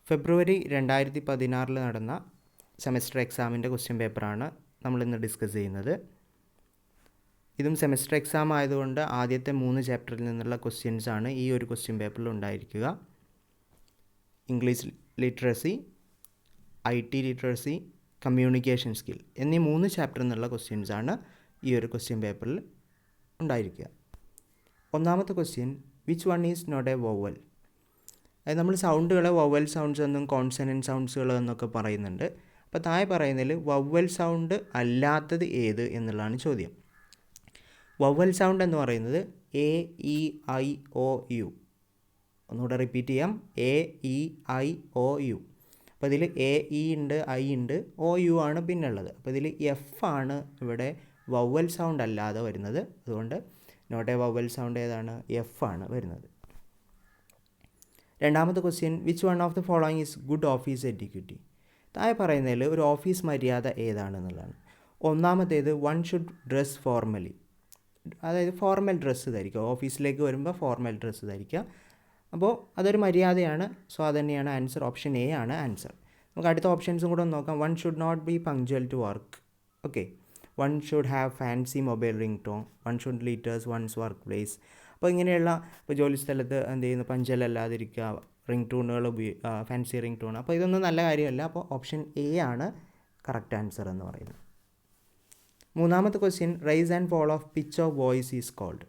ഫെബ്രുവരി 2016 നടന്ന സെമസ്റ്റർ എക്സാമിൻ്റെ ക്വസ്റ്റ്യൻ പേപ്പറാണ് നമ്മളിന്ന് ഡിസ്കസ് ചെയ്യുന്നത്. ഇതും സെമസ്റ്റർ എക്സാം ആയതുകൊണ്ട് ആദ്യത്തെ 3 ചാപ്റ്ററിൽ നിന്നുള്ള ക്വസ്റ്റ്യൻസാണ് ഈ ഒരു ക്വസ്റ്റ്യൻ പേപ്പറിൽ ഉണ്ടായിരിക്കുക. English literacy, IT literacy, communication skill എന്നീ 3 ചാപ്റ്ററിൽ നിന്നുള്ള ക്വസ്റ്റ്യൻസാണ് ഈ ഒരു ക്വസ്റ്റ്യൻ പേപ്പറിൽ ഉണ്ടായിരിക്കുക. ഒന്നാമത്തെ question, which one is not a vowel? അത് നമ്മൾ സൗണ്ടുകളെ വൊവൽ സൗണ്ട്സ് എന്നും കോൺസണൻറ്റ് സൗണ്ട്സുകൾ എന്നൊക്കെ പറയുന്നുണ്ട്. അപ്പോൾ താഴെ പറയുന്നതിൽ വൊവൽ സൗണ്ട് അല്ലാത്തത് ഏത് എന്നുള്ളതാണ് ചോദ്യം. വൊവൽ സൗണ്ട് എന്ന് പറയുന്നത് A, E, I, O, U. ഒന്നുകൂടെ റിപ്പീറ്റ് ചെയ്യാം, A, E, I, O, U. അപ്പോൾ ഇതിൽ A, E ഉണ്ട്, I ഉണ്ട്, O, U ആണ് പിന്നുള്ളത്. അപ്പോൾ ഇതിൽ F ആണ് ഇവിടെ വൊവൽ സൗണ്ട് അല്ലാതെ വരുന്നത്. അതുകൊണ്ട് നോട്ട് എ വൊവൽ സൗണ്ട് ഏതാണ്? F ആണ് വരുന്നത്. രണ്ടാമത്തെ question, which one of the following is good office etiquette? താഴെ പറയുന്നതിൽ ഒരു ഓഫീസ് മര്യാദ ഏതാണെന്നുള്ളതാണ്. ഒന്നാമത്തേത്, വൺ ഷുഡ് ഡ്രസ് ഫോർമലി, അതായത് ഫോർമൽ ഡ്രസ്സ് ധരിക്കുക. ഓഫീസിലേക്ക് വരുമ്പോൾ ഫോർമൽ ഡ്രസ്സ് ധരിക്കുക. അപ്പോൾ അതൊരു മര്യാദയാണ്. സോ അതുതന്നെയാണ് ആൻസർ. ഓപ്ഷൻ എ ആണ് ആൻസർ. നമുക്ക് അടുത്ത ഓപ്ഷൻസും കൂടെ ഒന്ന് നോക്കാം. One should not be punctual to work. Okay. One should have fancy mobile ring tone. One should letters one's work place. അപ്പോൾ ഇങ്ങനെയുള്ള ഇപ്പോൾ ജോലി സ്ഥലത്ത് എന്ത് ചെയ്യുന്നു, പഞ്ചലല്ലാതിരിക്കുക, റിംഗ് ടൂണുകൾ ഫാൻസി റിംഗ് ടൂൺ. അപ്പോൾ ഇതൊന്നും നല്ല കാര്യമല്ല. അപ്പോൾ ഓപ്ഷൻ എ ആണ് കറക്റ്റ് ആൻസർ എന്ന് പറയുന്നത്. മൂന്നാമത്തെ question, rise and fall of pitch of voice is called.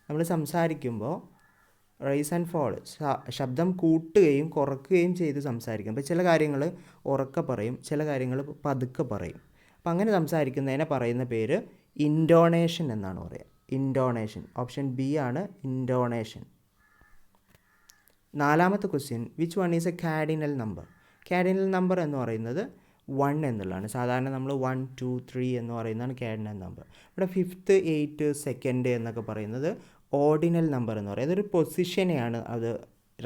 നമ്മൾ സംസാരിക്കുമ്പോൾ റൈസ് ആൻഡ് ഫോൾ, ശബ്ദം കൂട്ടുകയും കുറയ്ക്കുകയും ചെയ്ത് സംസാരിക്കും. അപ്പോൾ ചില കാര്യങ്ങൾ ഉറക്കെ പറയും, ചില കാര്യങ്ങൾ പതുക്കെ പറയും. അപ്പോൾ അങ്ങനെ സംസാരിക്കുന്നതിനെ പറയുന്ന പേര് ഇൻറ്റോണേഷൻ എന്നാണ് പറയുക. ഇൻറ്റോണേഷൻ. ഓപ്ഷൻ ബി ആണ് ഇൻറ്റോണേഷൻ. നാലാമത്തെ question, which one is A cardinal number? Cardinal number എന്ന് പറയുന്നത് 1 എന്നുള്ളതാണ്. സാധാരണ നമ്മൾ 1, 2, 3 എന്ന് പറയുന്നതാണ് കാർഡിനൽ നമ്പർ. ഇവിടെ 5th, 8th, 2nd എന്നൊക്കെ പറയുന്നത് ഓർഡിനൽ നമ്പർ എന്ന് പറയുന്നത് ഒരു പൊസിഷനെയാണ് അത്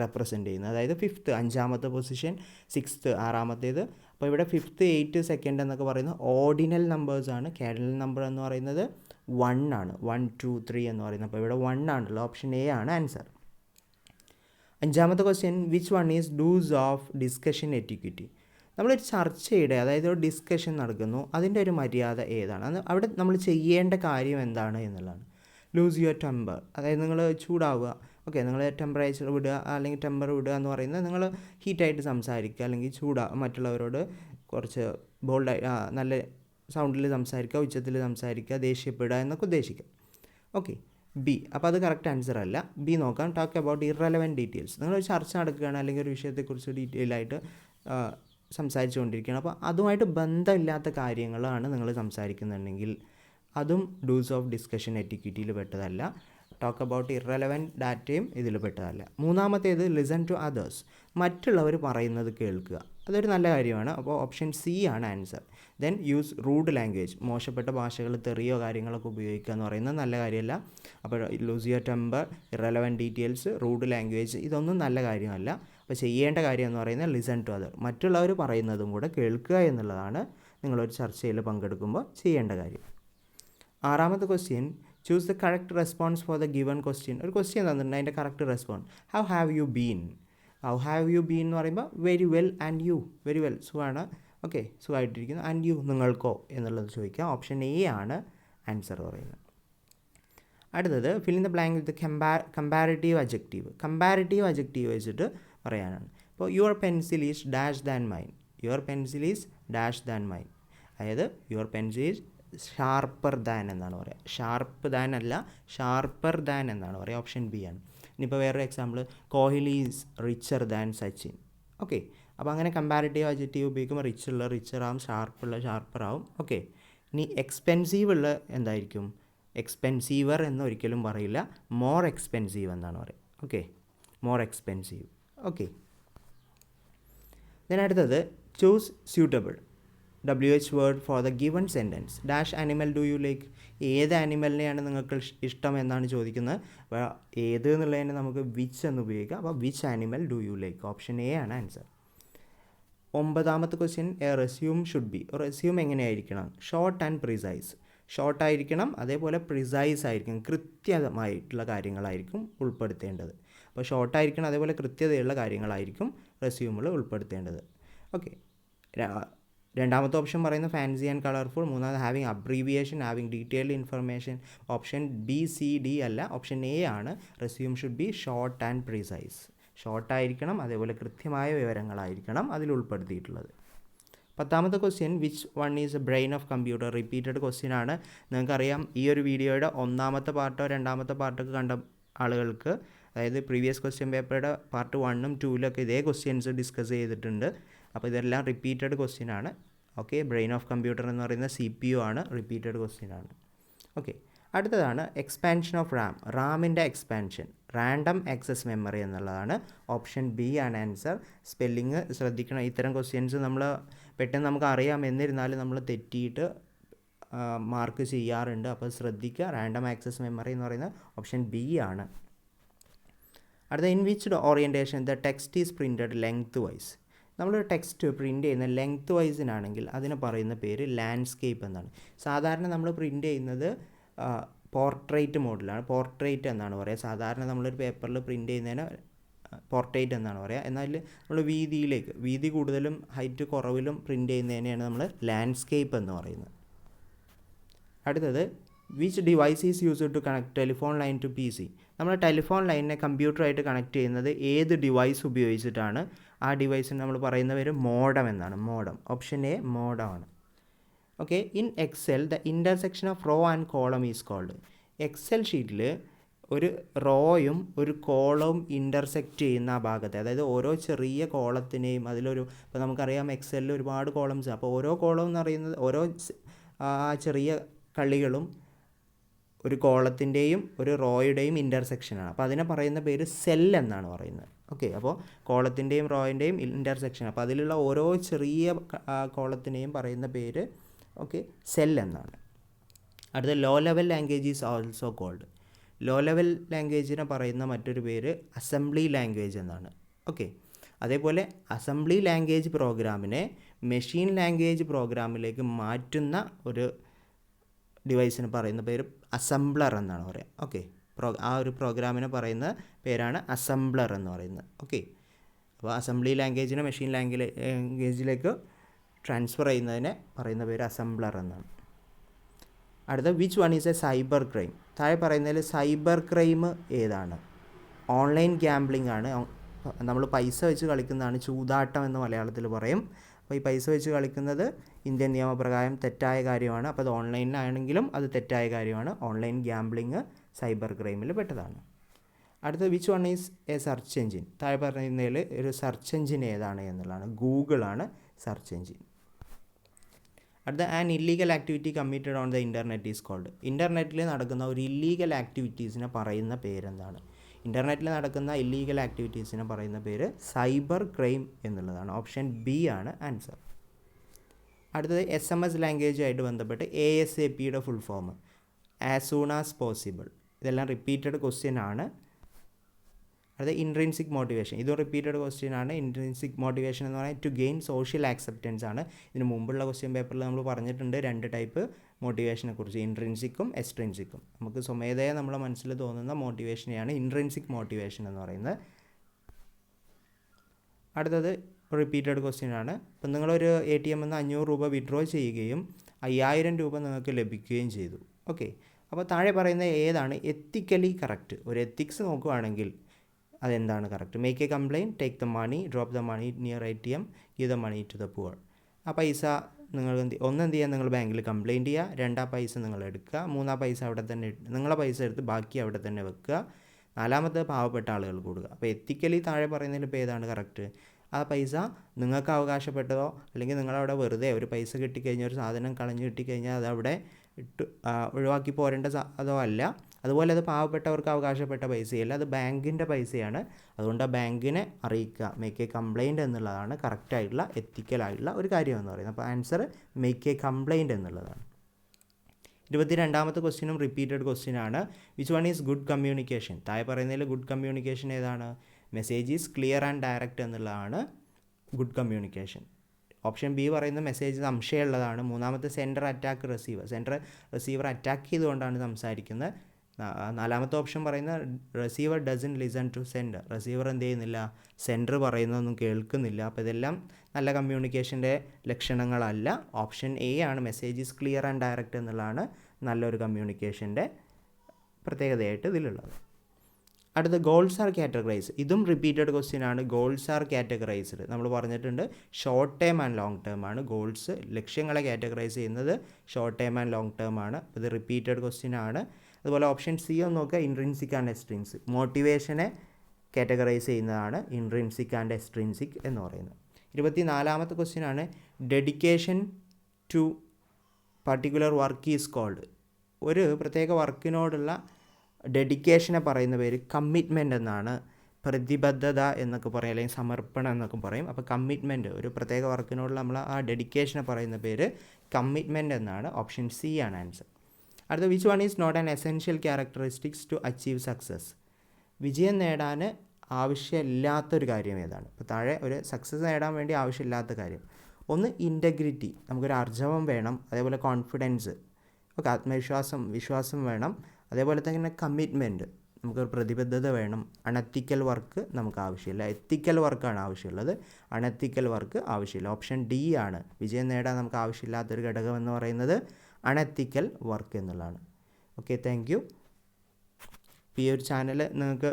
റെപ്രസെൻറ്റ് ചെയ്യുന്നത്. അതായത് 5th 5ാമത്തെ പൊസിഷൻ, 6th 6ാമത്തേത്. അപ്പോൾ ഇവിടെ 5th, 8th, 2nd എന്നൊക്കെ പറയുന്നത് ഓർഡിനൽ നമ്പേഴ്സാണ്. കാർഡിനൽ നമ്പർ എന്ന് പറയുന്നത് 1 ആണ്. 1, 2, 3 എന്ന് പറയുന്നത്. അപ്പോൾ ഇവിടെ 1 ആണല്ലോ. ഓപ്ഷൻ എ ആണ് ആൻസർ. അഞ്ചാമത്തെ question, which one is do's of discussion etiquette? നമ്മളൊരു ചർച്ചയുടെ, അതായത് ഒരു ഡിസ്കഷൻ നടക്കുന്നു, അതിൻ്റെ ഒരു മര്യാദ ഏതാണ്? അത് അവിടെ നമ്മൾ ചെയ്യേണ്ട കാര്യം എന്താണ് എന്നുള്ളതാണ്. ലൂസ് യുവർ ടെമ്പർ, അതായത് നിങ്ങൾ ചൂടാവുക. ഓക്കെ, നിങ്ങൾ ടെമ്പറേച്ചർ വിടുക അല്ലെങ്കിൽ ടെമ്പർ വിടുക എന്ന് പറയുന്നത് നിങ്ങൾ ഹീറ്റായിട്ട് സംസാരിക്കുക, അല്ലെങ്കിൽ മറ്റുള്ളവരോട് കുറച്ച് ബോൾഡായി നല്ല സൗണ്ടിൽ സംസാരിക്കുക, ഉച്ചത്തിൽ സംസാരിക്കുക, ദേഷ്യപ്പെടുക എന്നൊക്കെ ഉദ്ദേശിക്കുക. ഓക്കെ. ബി. അപ്പോൾ അത് കറക്റ്റ് ആൻസർ അല്ല. ബി നോക്കാം. Talk about irrelevant details. നിങ്ങളൊരു ചർച്ച നടക്കുകയാണ് അല്ലെങ്കിൽ ഒരു വിഷയത്തെക്കുറിച്ച് ഡീറ്റെയിൽ ആയിട്ട് സംസാരിച്ചു കൊണ്ടിരിക്കുകയാണ്. അപ്പോൾ അതുമായിട്ട് ബന്ധമില്ലാത്ത കാര്യങ്ങളാണ് നിങ്ങൾ സംസാരിക്കുന്നുണ്ടെങ്കിൽ അതും ഡൂസ് ഓഫ് ഡിസ്കഷൻ എറ്റിക്വിറ്റിയിൽ പെട്ടതല്ല. ടോക്ക് അബൌട്ട് ഇറലവൻറ്റ് ഡാറ്റയും ഇതിൽ പെട്ടതല്ല. മൂന്നാമത്തേത്, ലിസൺ ടു അതേഴ്സ്. മറ്റുള്ളവർ പറയുന്നത് കേൾക്കുക. അതൊരു നല്ല കാര്യമാണ്. അപ്പോൾ ഓപ്ഷൻ സി ആണ് answer. Then use rude language. മോശപ്പെട്ട ഭാഷകൾ, തെറിയോ കാര്യങ്ങളൊക്കെ ഉപയോഗിക്കുക എന്ന് പറയുന്നത് നല്ല കാര്യമല്ല. അപ്പോൾ lose your temper, irrelevant details, rude language ഇതൊന്നും നല്ല കാര്യമല്ല. അപ്പോൾ ചെയ്യേണ്ട കാര്യം എന്ന് പറയുന്നത് ലിസൺ ടു അതർ. മറ്റുള്ളവർ പറയുന്നതും കൂടെ കേൾക്കുക എന്നുള്ളതാണ് നിങ്ങളൊരു ചർച്ചയിൽ പങ്കെടുക്കുമ്പോൾ ചെയ്യേണ്ട കാര്യം. ആറാമത്തെ question, choose the correct response for the given question. ഒരു ക്വസ്റ്റ്യൻ തന്നിട്ടുണ്ട്, അതിൻ്റെ correct response. How have you been? How have you been എന്ന് പറയുമ്പോൾ very well and you. Very well, സുഖമാണ്. ഓക്കെ, സുഖമായിട്ടിരിക്കുന്നു. ആൻഡ് യു, നിങ്ങൾക്കോ എന്നുള്ളത് ചോദിക്കാം. ഓപ്ഷൻ എ ആണ് ആൻസർ പറയുന്നത്. അടുത്തത്, fill in the blank with comparative adjective. Comparative adjective വെച്ചിട്ട് പറയാനാണ്. ഇപ്പോൾ your pencil is dash than mine. Your pencil is dash than mine. അതായത് your pencil is sharper than എന്നാണ് പറയുക. ഷാർപ്പ് ദാൻ അല്ല, ഷാർപ്പർ ദാൻ എന്നാണ് പറയുക. ഓപ്ഷൻ ബി ആണ്. ഇനിയിപ്പോൾ വേറൊരു example, Kohli is richer than Sachin. Okay. അപ്പോൾ അങ്ങനെ കമ്പാരിറ്റീവ് അഡ്ജക്റ്റീവ് ഉപയോഗിക്കുമ്പോൾ റിച്ചുള്ള റിച്ചറാവും, ഷാർപ്പുള്ള ഷാർപ്പറാവും. ഓക്കെ. ഇനി എക്സ്പെൻസീവ് ഉള്ള എന്തായിരിക്കും? എക്സ്പെൻസീവർ എന്ന് ഒരിക്കലും പറയില്ല, മോർ എക്സ്പെൻസീവ് എന്നാണ് പറയുക. Okay, more expensive. ഓക്കെ. അടുത്തത്, choose suitable WH word for the given sentence. Dash animal do you like? ഏത് ആനിമലിനെയാണ് നിങ്ങൾക്ക് ഇഷ്ടം എന്നാണ് ചോദിക്കുന്നത്. അപ്പോൾ ഏത് എന്നുള്ളതിന് നമുക്ക് വിച്ച് എന്ന് ഉപയോഗിക്കാം. അപ്പോൾ which animal do you like? Option A ആണ് ആൻസർ. ഒമ്പതാമത്തെ question, a resume should be. Resume എങ്ങനെയായിരിക്കണം? Short and precise. ഷോർട്ടായിരിക്കണം, അതേപോലെ പ്രിസൈസ് ആയിരിക്കും, കൃത്യമായിട്ടുള്ള കാര്യങ്ങളായിരിക്കും ഉൾപ്പെടുത്തേണ്ടത്. അപ്പോൾ ഷോർട്ടായിരിക്കണം, അതേപോലെ കൃത്യതയുള്ള കാര്യങ്ങളായിരിക്കും റെസ്യൂമിൽ ഉൾപ്പെടുത്തേണ്ടത്. ഓക്കെ, രണ്ടാമത്തെ ഓപ്ഷൻ പറയുന്നത് ഫാൻസി ആൻഡ് കളർഫുൾ, മൂന്നാമത് having abbreviation, having detailed information. Option B C D അല്ല, ഓപ്ഷൻ എ ആണ്. Resume should be short and precise. ഷോർട്ടായിരിക്കണം, അതേപോലെ കൃത്യമായ വിവരങ്ങളായിരിക്കണം അതിൽ ഉൾപ്പെടുത്തിയിട്ടുള്ളത്. 10ാമത്തെ question, which one is a brain of computer? Repeated question ആണ്. നിങ്ങൾക്കറിയാം ഈ ഒരു വീഡിയോയുടെ 1ാമത്തെ പാർട്ടോ 2ാമത്തെ പാർട്ടൊക്കെ കണ്ട ആളുകൾക്ക്, അതായത് പ്രീവിയസ് ക്വസ്റ്റ്യൻ പേപ്പറുടെ പാർട്ട് 1ഉം 2ലൊക്കെ ഇതേ ക്വസ്റ്റ്യൻസ് ഡിസ്കസ് ചെയ്തിട്ടുണ്ട്. അപ്പോൾ ഇതെല്ലാം റിപ്പീറ്റഡ് ക്വസ്റ്റ്യൻ ആണ്. ഓക്കെ, ബ്രെയിൻ ഓഫ് കമ്പ്യൂട്ടർ എന്ന് പറയുന്ന CPU ആണ്, റിപ്പീറ്റഡ് ക്വസ്റ്റ്യൻ ആണ്. ഓക്കെ, അടുത്തതാണ് എക്സ്പാൻഷൻ ഓഫ് റാം. റാമിൻ്റെ എക്സ്പാൻഷൻ, റാൻഡം ആക്സസ് മെമ്മറി എന്നുള്ളതാണ്. ഓപ്ഷൻ ബി ആണ് ആൻസർ. സ്പെല്ലിങ് ശ്രദ്ധിക്കണം. ഇത്തരം ക്വസ്റ്റ്യൻസ് നമ്മൾ പെട്ടെന്ന് നമുക്ക് അറിയാം, എന്നിരുന്നാലും നമ്മൾ തെറ്റിയിട്ട് മാർക്ക് ചെയ്യാറുണ്ട്. അപ്പോൾ ശ്രദ്ധിക്കുക. റാൻഡം ആക്സസ് മെമ്മറി എന്ന് പറയുന്നത് ഓപ്ഷൻ ബി ആണ്. അടുത്ത, in which orientation the text is printed length vice? നമ്മൾ ടെക്സ്റ്റ് പ്രിൻറ്റ് ചെയ്യുന്ന ലെങ്ത് വൈസിനാണെങ്കിൽ അതിന് പറയുന്ന പേര് ലാൻഡ്സ്കേപ്പ് എന്നാണ്. സാധാരണ നമ്മൾ പ്രിൻറ്റ് ചെയ്യുന്നത് പോർട്രേറ്റ് മോഡിലാണ്. പോർട്രേറ്റ് എന്നാണ് പറയുക. സാധാരണ നമ്മളൊരു പേപ്പറിൽ പ്രിൻറ്റ് ചെയ്യുന്നതിന് പോർട്രേറ്റ് എന്നാണ് പറയുക. എന്നാൽ നമ്മൾ വീതി കൂടുതലും ഹൈറ്റ് കുറവിലും പ്രിൻറ്റ് ചെയ്യുന്നതിനെയാണ് നമ്മൾ ലാൻഡ്സ്കേപ്പ് എന്ന് പറയുന്നത്. അടുത്തത്, which device is used to connect telephone line to PC? നമ്മൾ ടെലിഫോൺ ലൈനിനെ കമ്പ്യൂട്ടറായിട്ട് കണക്ട് ചെയ്യുന്നത് ഏത് ഡിവൈസ് ഉപയോഗിച്ചിട്ടാണ്? ആ ഡിവൈസിന് നമ്മൾ പറയുന്ന പേര് മോഡം എന്നാണ്. മോഡം. ഓപ്ഷൻ എ മോഡം ആണ്. Okay, in Excel the intersection of row and column is called? Excel ഷീറ്റിൽ ഒരു റോയും ഒരു കോളവും ഇൻ്റർസെക്റ്റ് ചെയ്യുന്ന ആ ഭാഗത്തെ, അതായത് ഓരോ ചെറിയ കോളത്തിനെയും ഇപ്പോൾ നമുക്കറിയാം എക്സലിൽ ഒരുപാട് കോളംസ്, അപ്പോൾ ഓരോ കോളം എന്ന് പറയുന്നത് ഓരോ ചെറിയ കള്ളികളും ഒരു കോളത്തിൻ്റെയും ഒരു റോയുടെയും ഇൻ്റർസെക്ഷനാണ്. അപ്പോൾ അതിനെ പറയുന്ന പേര് സെൽ എന്നാണ് പറയുന്നത്. ഓക്കെ, അപ്പോൾ കോളത്തിൻ്റെയും റോയിൻ്റെയും ഇൻ്റർസെക്ഷൻ, അപ്പോൾ അതിലുള്ള ഓരോ ചെറിയ കോളത്തിനെയും പറയുന്ന പേര് സെൽ എന്നാണ്. അടുത്ത, low level language is also called? Low level ലാംഗ്വേജിനെ പറയുന്ന മറ്റൊരു പേര് അസംബ്ലി ലാംഗ്വേജ് എന്നാണ്. ഓക്കെ, അതേപോലെ അസംബ്ലി ലാംഗ്വേജ് പ്രോഗ്രാമിനെ മെഷീൻ ലാംഗ്വേജ് പ്രോഗ്രാമിലേക്ക് മാറ്റുന്ന ഒരു ഡിവൈസിന് പറയുന്ന പേര് അസംബ്ലർ എന്നാണ് പറയുക. ഓക്കെ, ആ ഒരു പ്രോഗ്രാമിനെ പറയുന്ന പേരാണ് അസംബ്ലർ എന്ന് പറയുന്നത്. ഓക്കെ, അപ്പോൾ അസംബ്ലി ലാംഗ്വേജിനെ മെഷീൻ ലാംഗ്വേജിലേക്ക് ട്രാൻസ്ഫർ ചെയ്യുന്നതിനെ പറയുന്ന പേര് അസംബ്ലർ എന്നാണ്. അടുത്ത, which one is A cyber crime? താഴെ പറയുന്നതിൽ സൈബർ ക്രൈം ഏതാണ്? ഓൺലൈൻ ഗ്യാംബ്ലിംഗ് ആണ്. നമ്മൾ പൈസ വെച്ച് കളിക്കുന്നതാണ്. ചൂതാട്ടം എന്ന് മലയാളത്തിൽ പറയും. അപ്പോൾ ഈ പൈസ വെച്ച് കളിക്കുന്നത് ഇന്ത്യൻ നിയമപ്രകാരം തെറ്റായ കാര്യമാണ്. അപ്പോൾ അത് ഓൺലൈനിലാണെങ്കിലും അത് തെറ്റായ കാര്യമാണ്. ഓൺലൈൻ ഗ്യാംബ്ലിംഗ് സൈബർ ക്രൈമിൽ പെട്ടതാണ്. അടുത്ത, which one is a search engine? താഴെ പറയുന്നതിൽ ഒരു സെർച്ച് എഞ്ചിൻ ഏതാണ് എന്നുള്ളതാണ്. ഗൂഗിളാണ് സെർച്ച് എഞ്ചിൻ. അടുത്ത, an illegal activity committed on the internet is called? ഇൻ്റർനെറ്റിൽ നടക്കുന്ന ഒരു ഇല്ലീഗൽ ആക്ടിവിറ്റീസിനെ പറയുന്ന പേരെന്താണ്? ഇൻ്റർനെറ്റിൽ നടക്കുന്ന ഇല്ലീഗൽ ആക്ടിവിറ്റീസിനെ പറയുന്ന പേര് സൈബർ ക്രൈം എന്നുള്ളതാണ്. ഓപ്ഷൻ ബി ആണ് ആൻസർ. അടുത്തത്, SMS ലാംഗ്വേജുമായിട്ട് ബന്ധപ്പെട്ട് ASAPയുടെ full form? As soon as possible. ഇതെല്ലാം റിപ്പീറ്റഡ് ക്വസ്റ്റ്യൻ ആണ്. അടുത്ത, ഇൻട്രിൻസിക് മോട്ടിവേഷൻ. ഇതും റിപ്പീറ്റഡ് ക്വസ്റ്റ്യൻ ആണ്. ഇൻട്രിൻസിക് മോട്ടിവേഷൻ എന്ന് പറഞ്ഞാൽ ടു ഗെയിൻ സോഷ്യൽ ആക്സെപ്റ്റൻസ് ആണ്. ഇതിന് മുമ്പുള്ള ക്വസ്റ്റ്യൻ പേപ്പറിൽ നമ്മൾ പറഞ്ഞിട്ടുണ്ട് 2 ടൈപ്പ് മോട്ടിവേഷനെ കുറിച്ച്, ഇൻട്രിൻസിക്കും എക്സ്ട്രിൻസിക്കും. നമുക്ക് സ്വമേധയാ നമ്മുടെ മനസ്സിൽ തോന്നുന്ന മോട്ടിവേഷനെയാണ് ഇൻട്രിൻസിക് മോട്ടിവേഷൻ എന്ന് പറയുന്നത്. അടുത്തത് റിപ്പീറ്റഡ് ക്വസ്റ്റ്യൻ ആണ്. ഇപ്പം നിങ്ങളൊരു ATM നിന്ന് 500 രൂപ വിഡ്രോ ചെയ്യുകയും 5000 രൂപ നിങ്ങൾക്ക് ലഭിക്കുകയും ചെയ്തു. ഓക്കെ, അപ്പോൾ താഴെ പറയുന്ന ഏതാണ് എത്തിക്കലി കറക്റ്റ്? ഒരു എത്തിക്സ് നോക്കുകയാണെങ്കിൽ അതെന്താണ് correct? Make a complaint, take the money, drop the money near ATM, give the money to the poor. ആ പൈസ നിങ്ങൾ എന്ത് ചെയ്യുക? നിങ്ങൾ ബാങ്കിൽ കംപ്ലയിൻറ്റ് ചെയ്യുക. 2 പൈസ നിങ്ങൾ എടുക്കുക. 3 പൈസ അവിടെ തന്നെ നിങ്ങളെ പൈസ എടുത്ത് ബാക്കി അവിടെ തന്നെ വെക്കുക. 4 പാവപ്പെട്ട ആളുകൾ കൊടുക്കുക. അപ്പോൾ എത്തിക്കലി താഴെ പറയുന്നതിൽ ഇപ്പോൾ ഏതാണ് കറക്റ്റ്? ആ പൈസ നിങ്ങൾക്ക് അവകാശപ്പെട്ടതോ അല്ലെങ്കിൽ നിങ്ങളവിടെ വെറുതെ ഒരു പൈസ കിട്ടിക്കഴിഞ്ഞാൽ ഒരു സാധനം കളഞ്ഞു കിട്ടിക്കഴിഞ്ഞാൽ അതവിടെ ഒഴിവാക്കി പോരേണ്ട അതോ അല്ല. അതുപോലെ അത് പാവപ്പെട്ടവർക്ക് അവകാശപ്പെട്ട പൈസയല്ല, അത് ബാങ്കിൻ്റെ പൈസയാണ്. അതുകൊണ്ട് ആ ബാങ്കിനെ അറിയിക്കുക. മേക്ക് എ കംപ്ലയിൻറ്റ് എന്നുള്ളതാണ് കറക്റ്റായിട്ടുള്ള എത്തിക്കലായിട്ടുള്ള ഒരു കാര്യം എന്ന് പറയുന്നത്. അപ്പോൾ ആൻസർ മേക്ക് എ കംപ്ലയിൻറ്റ് എന്നുള്ളതാണ്. 22ാമത്തെ ക്വസ്റ്റ്യനും റിപ്പീറ്റഡ് ക്വസ്റ്റ്യൻ ആണ്. Which one is good communication? താഴെ പറയുന്നതിൽ ഗുഡ് കമ്മ്യൂണിക്കേഷൻ ഏതാണ്? Message is clear and direct എന്നുള്ളതാണ് ഗുഡ് കമ്മ്യൂണിക്കേഷൻ. ഓപ്ഷൻ ബി പറയുന്ന മെസ്സേജ് സംശയമുള്ളതാണ്. 3ാമത്തെ sender attack receiver. Sender receiver attack ചെയ്തുകൊണ്ടാണ് സംസാരിക്കുന്നത്. നാലാമത്തെ ഓപ്ഷൻ പറയുന്ന receiver doesn't listen to sender. Receiver എന്ത് ചെയ്യുന്നില്ല, സെൻഡർ പറയുന്നതൊന്നും കേൾക്കുന്നില്ല. അപ്പോൾ ഇതെല്ലാം നല്ല കമ്മ്യൂണിക്കേഷൻ്റെ ലക്ഷണങ്ങളല്ല. ഓപ്ഷൻ എ ആണ്, message is clear and direct എന്നുള്ളതാണ് നല്ലൊരു കമ്മ്യൂണിക്കേഷൻ്റെ പ്രത്യേകതയായിട്ട് ഇതിലുള്ളത്. അടുത്ത ഗോൾസ് ആർ കാറ്റഗറൈസ്. ഇതും റിപ്പീറ്റഡ് ക്വസ്റ്റ്യൻ ആണ്. Goals R categorised. നമ്മൾ പറഞ്ഞിട്ടുണ്ട് short term and long term ആണ്. ഗോൾസ് ലക്ഷ്യങ്ങളെ കാറ്റഗറൈസ് ചെയ്യുന്നത് short term and long term ആണ്. ഇത് റിപ്പീറ്റഡ് ക്വസ്റ്റ്യൻ ആണ്. അതുപോലെ ഓപ്ഷൻ സി ഒന്ന് നോക്കുക, ഇൻട്രിൻസിക് ആൻഡ് എക്സ്ട്രിൻസിക്. മോട്ടിവേഷനെ കാറ്റഗറൈസ് ചെയ്യുന്നതാണ് ഇൻട്രിൻസിക് ആൻഡ് എക്സ്ട്രിൻസിക് എന്ന് പറയുന്നത്. 24ാമത്തെ ക്വസ്റ്റ്യൻ ആണ്, dedication to particular work is called. ഒരു പ്രത്യേക വർക്കിനോടുള്ള ഡെഡിക്കേഷനെ പറയുന്ന പേര് കമ്മിറ്റ്മെൻ്റ് എന്നാണ്. പ്രതിബദ്ധത എന്നൊക്കെ പറയും, അല്ലെങ്കിൽ സമർപ്പണം എന്നൊക്കെ പറയും. അപ്പോൾ കമ്മിറ്റ്മെൻറ്റ്, ഒരു പ്രത്യേക വർക്കിനോടുള്ള നമ്മൾ ആ ഡെഡിക്കേഷനെ പറയുന്ന പേര് കമ്മിറ്റ്മെൻറ്റ് എന്നാണ്. ഓപ്ഷൻ സി ആണ് ആൻസർ. അടുത്ത, which one is not an essential characteristics to achieve success. വിജയം നേടാൻ ആവശ്യമില്ലാത്തൊരു കാര്യം ഏതാണ്? ഇപ്പോൾ താഴെ ഒരു സക്സസ് നേടാൻ വേണ്ടി ആവശ്യമില്ലാത്ത കാര്യം. ഒന്ന് ഇൻറ്റഗ്രിറ്റി, നമുക്കൊരു ആർജവം വേണം. അതേപോലെ കോൺഫിഡൻസ്, ഓക്കെ, വിശ്വാസം വേണം. അതേപോലെ തന്നെ കമ്മിറ്റ്മെൻറ്റ്, നമുക്കൊരു പ്രതിബദ്ധത വേണം. അണെത്തിക്കൽ വർക്ക് നമുക്ക് ആവശ്യമില്ല. എത്തിക്കൽ വർക്കാണ് ആവശ്യമുള്ളത്, അണെത്തിക്കൽ വർക്ക് ആവശ്യമില്ല. ഓപ്ഷൻ ഡി ആണ് വിജയം നേടാൻ നമുക്ക് ആവശ്യമില്ലാത്തൊരു ഘടകം എന്ന് പറയുന്നത് അണെത്തിക്കൽ വർക്ക് എന്നുള്ളതാണ്. Okay, thank you. ഈ ഒരു ചാനൽ നിങ്ങൾക്ക്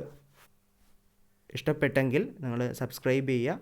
ഇഷ്ടപ്പെട്ടെങ്കിൽ നിങ്ങൾ സബ്സ്ക്രൈബ് ചെയ്യുക.